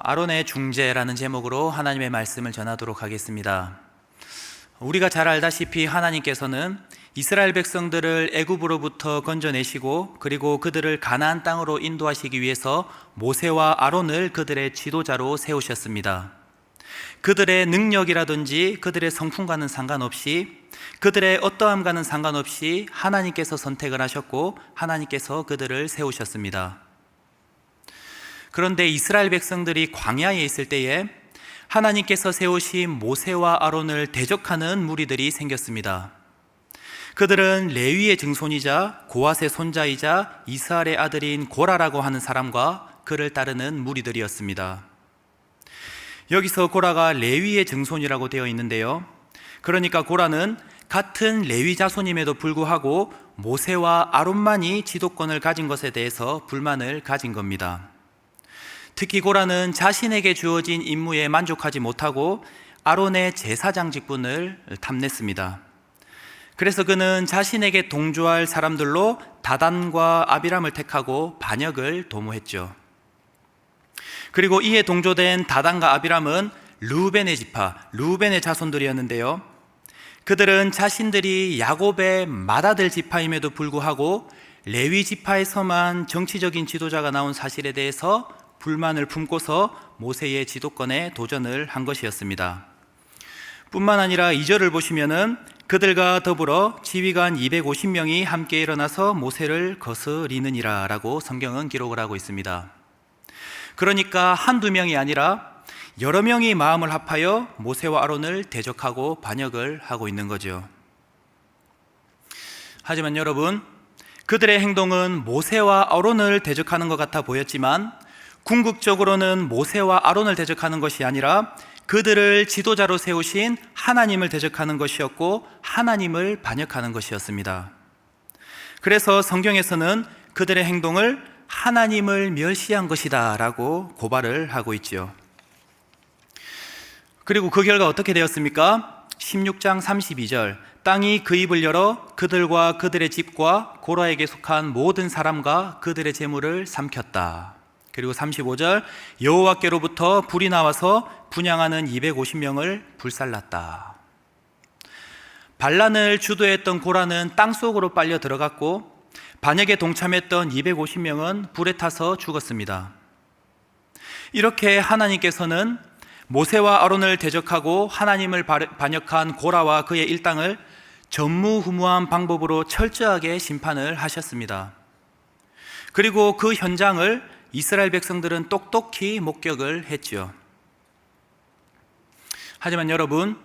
아론의 중재라는 제목으로 하나님의 말씀을 전하도록 하겠습니다. 우리가 잘 알다시피 하나님께서는 이스라엘 백성들을 애굽으로부터 건져내시고 그리고 그들을 가나안 땅으로 인도하시기 위해서 모세와 아론을 그들의 지도자로 세우셨습니다. 그들의 능력이라든지 그들의 성품과는 상관없이, 그들의 어떠함과는 상관없이 하나님께서 선택을 하셨고 하나님께서 그들을 세우셨습니다. 그런데 이스라엘 백성들이 광야에 있을 때에 하나님께서 세우신 모세와 아론을 대적하는 무리들이 생겼습니다. 그들은 레위의 증손이자 고핫의 손자이자 이스라엘의 아들인 고라라고 하는 사람과 그를 따르는 무리들이었습니다. 여기서 고라가 레위의 증손이라고 되어 있는데요, 그러니까 고라는 같은 레위 자손임에도 불구하고 모세와 아론만이 지도권을 가진 것에 대해서 불만을 가진 겁니다. 특히 고라는 자신에게 주어진 임무에 만족하지 못하고 아론의 제사장 직분을 탐냈습니다. 그래서 그는 자신에게 동조할 사람들로 다단과 아비람을 택하고 반역을 도모했죠. 그리고 이에 동조된 다단과 아비람은 르우벤의 지파, 르우벤의 자손들이었는데요, 그들은 자신들이 야곱의 맏아들 지파임에도 불구하고 레위 지파에서만 정치적인 지도자가 나온 사실에 대해서 불만을 품고서 모세의 지도권에 도전을 한 것이었습니다. 뿐만 아니라 2절을 보시면은 그들과 더불어 지휘관 250명이 함께 일어나서 모세를 거스리느니라 라고 성경은 기록을 하고 있습니다. 그러니까 한두 명이 아니라 여러 명이 마음을 합하여 모세와 아론을 대적하고 반역을 하고 있는 거죠. 하지만 여러분, 그들의 행동은 모세와 아론을 대적하는 것 같아 보였지만 궁극적으로는 모세와 아론을 대적하는 것이 아니라 그들을 지도자로 세우신 하나님을 대적하는 것이었고 하나님을 반역하는 것이었습니다. 그래서 성경에서는 그들의 행동을 하나님을 멸시한 것이다 라고 고발을 하고 있지요. 그리고 그 결과 어떻게 되었습니까? 16장 32절, 땅이 그 입을 열어 그들과 그들의 집과 고라에게 속한 모든 사람과 그들의 재물을 삼켰다. 그리고 35절, 여호와께로부터 불이 나와서 분향하는 250명을 불살랐다. 반란을 주도했던 고라는 땅속으로 빨려 들어갔고 반역에 동참했던 250명은 불에 타서 죽었습니다. 이렇게 하나님께서는 모세와 아론을 대적하고 하나님을 반역한 고라와 그의 일당을 전무후무한 방법으로 철저하게 심판을 하셨습니다. 그리고 그 현장을 이스라엘 백성들은 똑똑히 목격을 했지요. 하지만 여러분,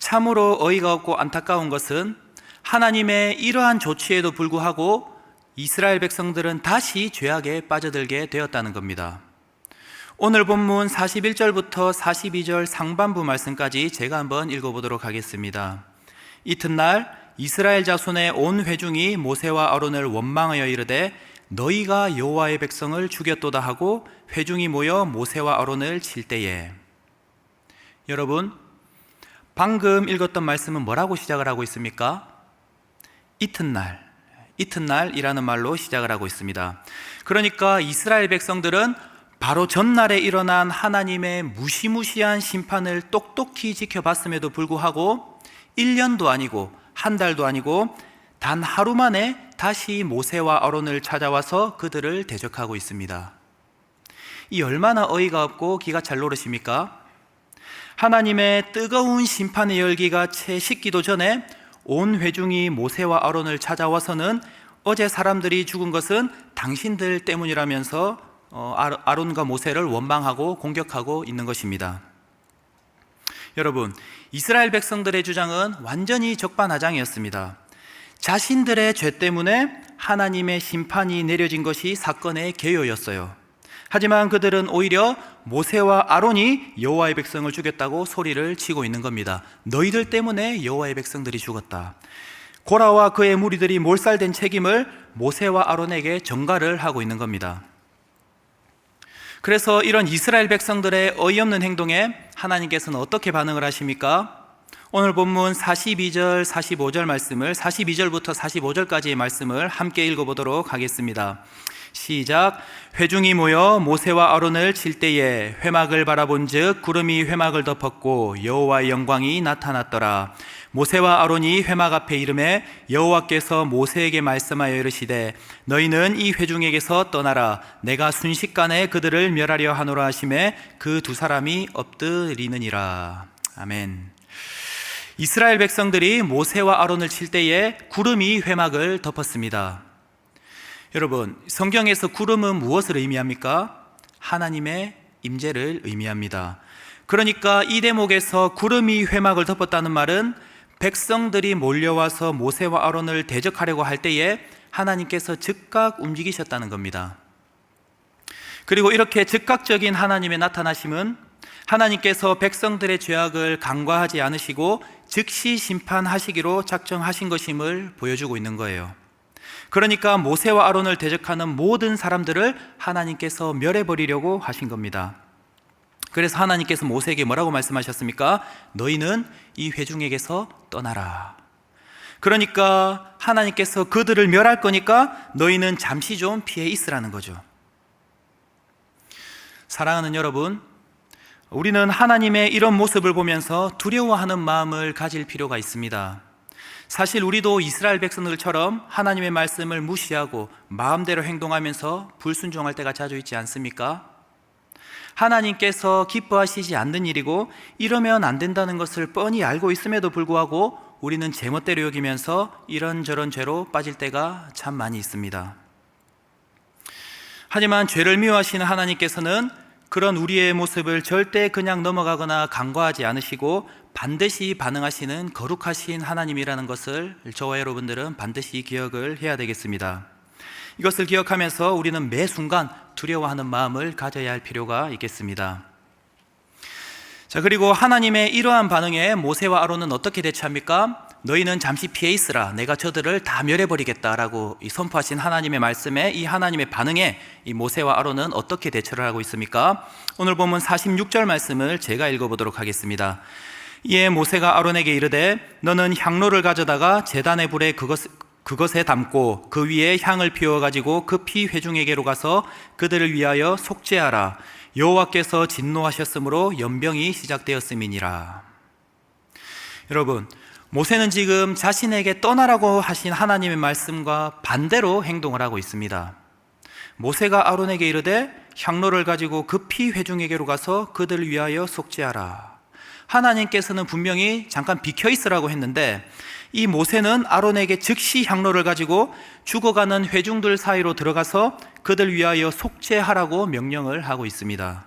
참으로 어이가 없고 안타까운 것은 하나님의 이러한 조치에도 불구하고 이스라엘 백성들은 다시 죄악에 빠져들게 되었다는 겁니다. 오늘 본문 41절부터 42절 상반부 말씀까지 제가 한번 읽어보도록 하겠습니다. 이튿날 이스라엘 자손의 온 회중이 모세와 아론을 원망하여 이르되 너희가 여호와의 백성을 죽였도다 하고 회중이 모여 모세와 아론을 칠 때에, 여러분, 방금 읽었던 말씀은 뭐라고 시작을 하고 있습니까? 이튿날이라는 말로 시작을 하고 있습니다. 그러니까 이스라엘 백성들은 바로 전날에 일어난 하나님의 무시무시한 심판을 똑똑히 지켜봤음에도 불구하고 1년도 아니고 한 달도 아니고 단 하루 만에 다시 모세와 아론을 찾아와서 그들을 대적하고 있습니다. 이 얼마나 어이가 없고 기가 찰 노릇입니까? 하나님의 뜨거운 심판의 열기가 채 식기도 전에 온 회중이 모세와 아론을 찾아와서는 어제 사람들이 죽은 것은 당신들 때문이라면서 아론과 모세를 원망하고 공격하고 있는 것입니다. 여러분, 이스라엘 백성들의 주장은 완전히 적반하장이었습니다. 자신들의 죄 때문에 하나님의 심판이 내려진 것이 사건의 개요였어요. 하지만 그들은 오히려 모세와 아론이 여호와의 백성을 죽였다고 소리를 치고 있는 겁니다. 너희들 때문에 여호와의 백성들이 죽었다. 고라와 그의 무리들이 몰살된 책임을 모세와 아론에게 전가를 하고 있는 겁니다. 그래서 이런 이스라엘 백성들의 어이없는 행동에 하나님께서는 어떻게 반응을 하십니까? 오늘 본문 42절, 45절 말씀을 42절부터 45절까지의 말씀을 함께 읽어보도록 하겠습니다. 시작. 회중이 모여 모세와 아론을 칠 때에 회막을 바라본즉 구름이 회막을 덮었고 여호와의 영광이 나타났더라. 모세와 아론이 회막 앞에 이르매 여호와께서 모세에게 말씀하여 이르시되 너희는 이 회중에게서 떠나라. 내가 순식간에 그들을 멸하려 하노라 하시매 그 두 사람이 엎드리느니라. 아멘. 이스라엘 백성들이 모세와 아론을 칠 때에 구름이 회막을 덮었습니다. 여러분, 성경에서 구름은 무엇을 의미합니까? 하나님의 임재를 의미합니다. 그러니까 이 대목에서 구름이 회막을 덮었다는 말은 백성들이 몰려와서 모세와 아론을 대적하려고 할 때에 하나님께서 즉각 움직이셨다는 겁니다. 그리고 이렇게 즉각적인 하나님의 나타나심은 하나님께서 백성들의 죄악을 간과하지 않으시고 즉시 심판하시기로 작정하신 것임을 보여주고 있는 거예요. 그러니까 모세와 아론을 대적하는 모든 사람들을 하나님께서 멸해버리려고 하신 겁니다. 그래서 하나님께서 모세에게 뭐라고 말씀하셨습니까? 너희는 이 회중에게서 떠나라. 그러니까 하나님께서 그들을 멸할 거니까 너희는 잠시 좀 피해 있으라는 거죠. 사랑하는 여러분, 우리는 하나님의 이런 모습을 보면서 두려워하는 마음을 가질 필요가 있습니다. 사실 우리도 이스라엘 백성들처럼 하나님의 말씀을 무시하고 마음대로 행동하면서 불순종할 때가 자주 있지 않습니까? 하나님께서 기뻐하시지 않는 일이고 이러면 안 된다는 것을 뻔히 알고 있음에도 불구하고 우리는 제멋대로 여기면서 이런저런 죄로 빠질 때가 참 많이 있습니다. 하지만 죄를 미워하시는 하나님께서는 그런 우리의 모습을 절대 그냥 넘어가거나 간과하지 않으시고 반드시 반응하시는 거룩하신 하나님이라는 것을 저와 여러분들은 반드시 기억을 해야 되겠습니다. 이것을 기억하면서 우리는 매 순간 두려워하는 마음을 가져야 할 필요가 있겠습니다. 자, 그리고 하나님의 이러한 반응에 모세와 아론은 어떻게 대처합니까? 너희는 잠시 피해 있으라. 내가 저들을 다 멸해버리겠다라고 선포하신 하나님의 말씀에 이 하나님의 반응에 이 모세와 아론은 어떻게 대처를 하고 있습니까? 오늘 보면 46절 말씀을 제가 읽어보도록 하겠습니다. 이에 모세가 아론에게 이르되 너는 향로를 가져다가 제단의 불에 그것에 담고 그 위에 향을 피워가지고 급히 회중에게로 가서 그들을 위하여 속죄하라. 여호와께서 진노하셨으므로 연병이 시작되었음이니라. 여러분, 모세는 지금 자신에게 떠나라고 하신 하나님의 말씀과 반대로 행동을 하고 있습니다. 모세가 아론에게 이르되 향로를 가지고 급히 회중에게로 가서 그들을 위하여 속죄하라. 하나님께서는 분명히 잠깐 비켜 있으라고 했는데 이 모세는 아론에게 즉시 향로를 가지고 죽어가는 회중들 사이로 들어가서 그들 위하여 속죄하라고 명령을 하고 있습니다.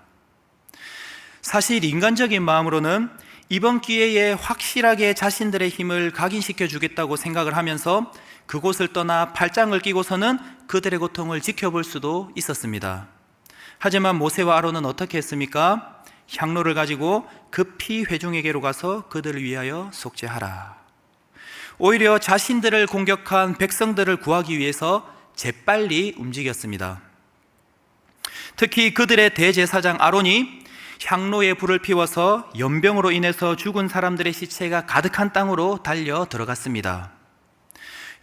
사실 인간적인 마음으로는 이번 기회에 확실하게 자신들의 힘을 각인시켜 주겠다고 생각을 하면서 그곳을 떠나 팔짱을 끼고서는 그들의 고통을 지켜볼 수도 있었습니다. 하지만 모세와 아론은 어떻게 했습니까? 향로를 가지고 급히 회중에게로 가서 그들을 위하여 속죄하라. 오히려 자신들을 공격한 백성들을 구하기 위해서 재빨리 움직였습니다. 특히 그들의 대제사장 아론이 향로에 불을 피워서 연병으로 인해서 죽은 사람들의 시체가 가득한 땅으로 달려 들어갔습니다.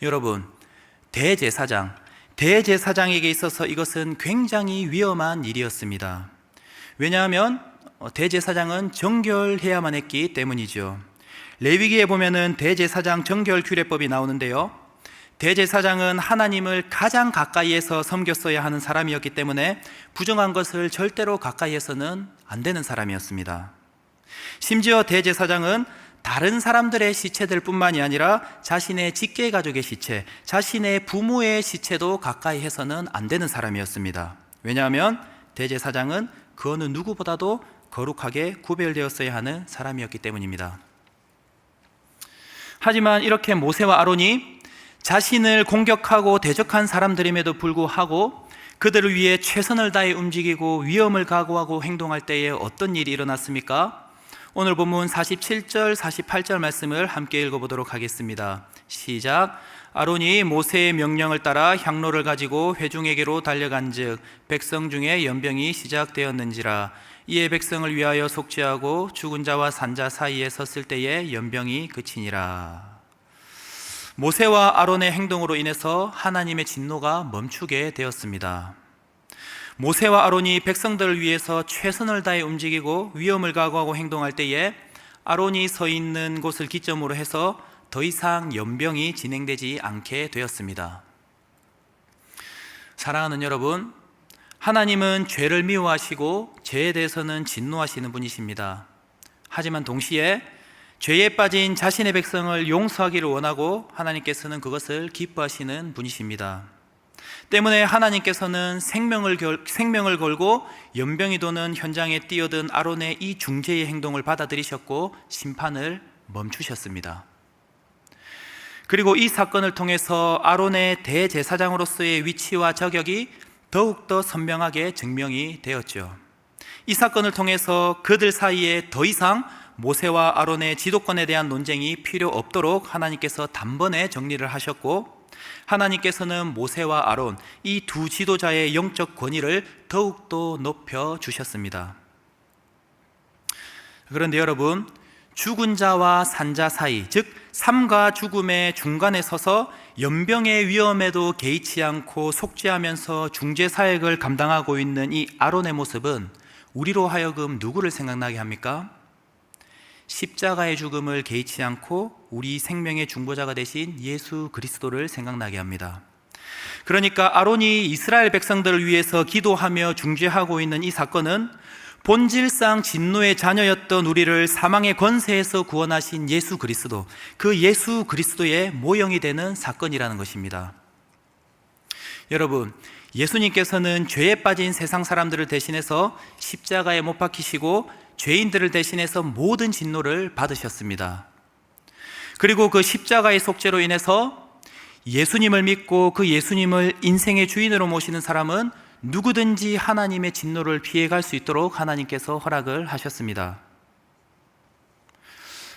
여러분, 대제사장에게 있어서 이것은 굉장히 위험한 일이었습니다. 왜냐하면 대제사장은 정결해야만 했기 때문이죠. 레위기에 보면은 대제사장 정결 규례법이 나오는데요, 대제사장은 하나님을 가장 가까이에서 섬겼어야 하는 사람이었기 때문에 부정한 것을 절대로 가까이에서는 안 되는 사람이었습니다. 심지어 대제사장은 다른 사람들의 시체들 뿐만이 아니라 자신의 직계 가족의 시체, 자신의 부모의 시체도 가까이 해서는 안 되는 사람이었습니다. 왜냐하면 대제사장은 그 어느 누구보다도 거룩하게 구별되었어야 하는 사람이었기 때문입니다. 하지만 이렇게 모세와 아론이 자신을 공격하고 대적한 사람들임에도 불구하고 그들을 위해 최선을 다해 움직이고 위험을 각오하고 행동할 때에 어떤 일이 일어났습니까? 오늘 본문 47절, 48절 말씀을 함께 읽어보도록 하겠습니다. 시작. 아론이 모세의 명령을 따라 향로를 가지고 회중에게로 달려간즉 백성 중에 연병이 시작되었는지라. 이에 백성을 위하여 속죄하고 죽은 자와 산 자 사이에 섰을 때에 연병이 그치니라. 모세와 아론의 행동으로 인해서 하나님의 진노가 멈추게 되었습니다. 모세와 아론이 백성들을 위해서 최선을 다해 움직이고 위험을 각오하고 행동할 때에 아론이 서 있는 곳을 기점으로 해서 더 이상 연병이 진행되지 않게 되었습니다. 사랑하는 여러분, 하나님은 죄를 미워하시고 죄에 대해서는 진노하시는 분이십니다. 하지만 동시에 죄에 빠진 자신의 백성을 용서하기를 원하고 하나님께서는 그것을 기뻐하시는 분이십니다. 때문에 하나님께서는 생명을 걸고 연병이 도는 현장에 뛰어든 아론의 이 중재의 행동을 받아들이셨고 심판을 멈추셨습니다. 그리고 이 사건을 통해서 아론의 대제사장으로서의 위치와 저격이 더욱더 선명하게 증명이 되었죠. 이 사건을 통해서 그들 사이에 더 이상 모세와 아론의 지도권에 대한 논쟁이 필요 없도록 하나님께서 단번에 정리를 하셨고, 하나님께서는 모세와 아론 이 두 지도자의 영적 권위를 더욱더 높여 주셨습니다. 그런데 여러분, 죽은 자와 산 자 사이, 즉 삶과 죽음의 중간에 서서 연병의 위험에도 개의치 않고 속죄하면서 중재 사역을 감당하고 있는 이 아론의 모습은 우리로 하여금 누구를 생각나게 합니까? 십자가의 죽음을 개의치 않고 우리 생명의 중보자가 되신 예수 그리스도를 생각나게 합니다. 그러니까 아론이 이스라엘 백성들을 위해서 기도하며 중재하고 있는 이 사건은 본질상 진노의 자녀였던 우리를 사망의 권세에서 구원하신 예수 그리스도, 그 예수 그리스도의 모형이 되는 사건이라는 것입니다. 여러분, 예수님께서는 죄에 빠진 세상 사람들을 대신해서 십자가에 못 박히시고 죄인들을 대신해서 모든 진노를 받으셨습니다. 그리고 그 십자가의 속죄로 인해서 예수님을 믿고 그 예수님을 인생의 주인으로 모시는 사람은 누구든지 하나님의 진노를 피해갈 수 있도록 하나님께서 허락을 하셨습니다.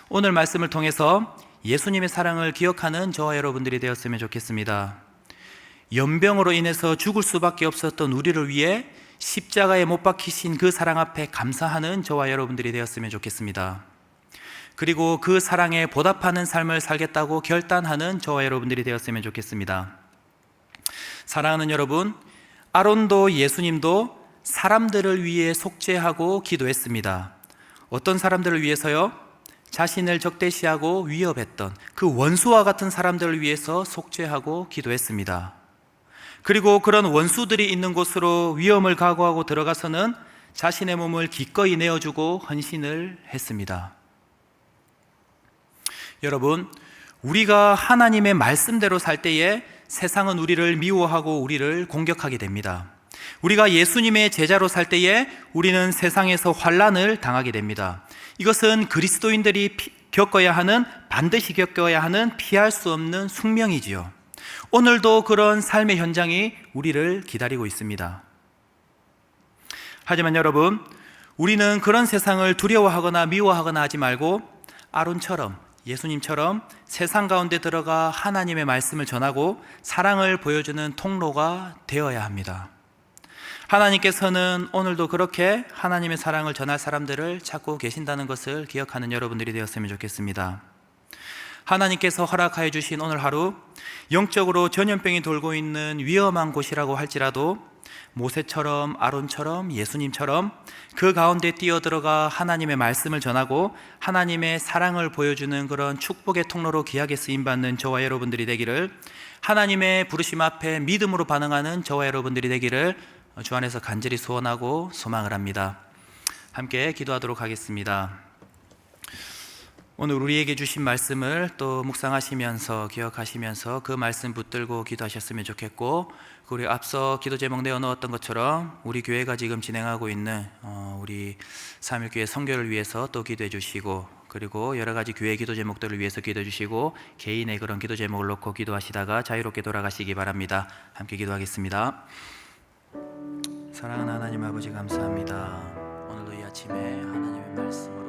오늘 말씀을 통해서 예수님의 사랑을 기억하는 저와 여러분들이 되었으면 좋겠습니다. 연병으로 인해서 죽을 수밖에 없었던 우리를 위해 십자가에 못 박히신 그 사랑 앞에 감사하는 저와 여러분들이 되었으면 좋겠습니다. 그리고 그 사랑에 보답하는 삶을 살겠다고 결단하는 저와 여러분들이 되었으면 좋겠습니다. 사랑하는 여러분, 아론도 예수님도 사람들을 위해 속죄하고 기도했습니다. 어떤 사람들을 위해서요? 자신을 적대시하고 위협했던 그 원수와 같은 사람들을 위해서 속죄하고 기도했습니다. 그리고 그런 원수들이 있는 곳으로 위험을 각오하고 들어가서는 자신의 몸을 기꺼이 내어주고 헌신을 했습니다. 여러분, 우리가 하나님의 말씀대로 살 때에 세상은 우리를 미워하고 우리를 공격하게 됩니다. 우리가 예수님의 제자로 살 때에 우리는 세상에서 환난을 당하게 됩니다. 이것은 그리스도인들이 반드시 겪어야 하는 피할 수 없는 숙명이지요. 오늘도 그런 삶의 현장이 우리를 기다리고 있습니다. 하지만 여러분, 우리는 그런 세상을 두려워하거나 미워하거나 하지 말고 아론처럼, 예수님처럼 세상 가운데 들어가 하나님의 말씀을 전하고 사랑을 보여주는 통로가 되어야 합니다. 하나님께서는 오늘도 그렇게 하나님의 사랑을 전할 사람들을 찾고 계신다는 것을 기억하는 여러분들이 되었으면 좋겠습니다. 하나님께서 허락하여 주신 오늘 하루, 영적으로 전염병이 돌고 있는 위험한 곳이라고 할지라도 모세처럼, 아론처럼, 예수님처럼 그 가운데 뛰어들어가 하나님의 말씀을 전하고 하나님의 사랑을 보여주는 그런 축복의 통로로 귀하게 쓰임받는 저와 여러분들이 되기를, 하나님의 부르심 앞에 믿음으로 반응하는 저와 여러분들이 되기를 주 안에서 간절히 소원하고 소망을 합니다. 함께 기도하도록 하겠습니다. 오늘 우리에게 주신 말씀을 또 묵상하시면서 기억하시면서 그 말씀 붙들고 기도하셨으면 좋겠고, 우리 앞서 기도 제목 내어놓았던 것처럼 우리 교회가 지금 진행하고 있는 우리 삼일교회 선교를 위해서 또 기도해 주시고, 그리고 여러 가지 교회 기도 제목들을 위해서 기도해 주시고, 개인의 그런 기도 제목을 놓고 기도하시다가 자유롭게 돌아가시기 바랍니다. 함께 기도하겠습니다. 사랑하는 하나님 아버지, 감사합니다. 오늘도 이 아침에 하나님의 말씀을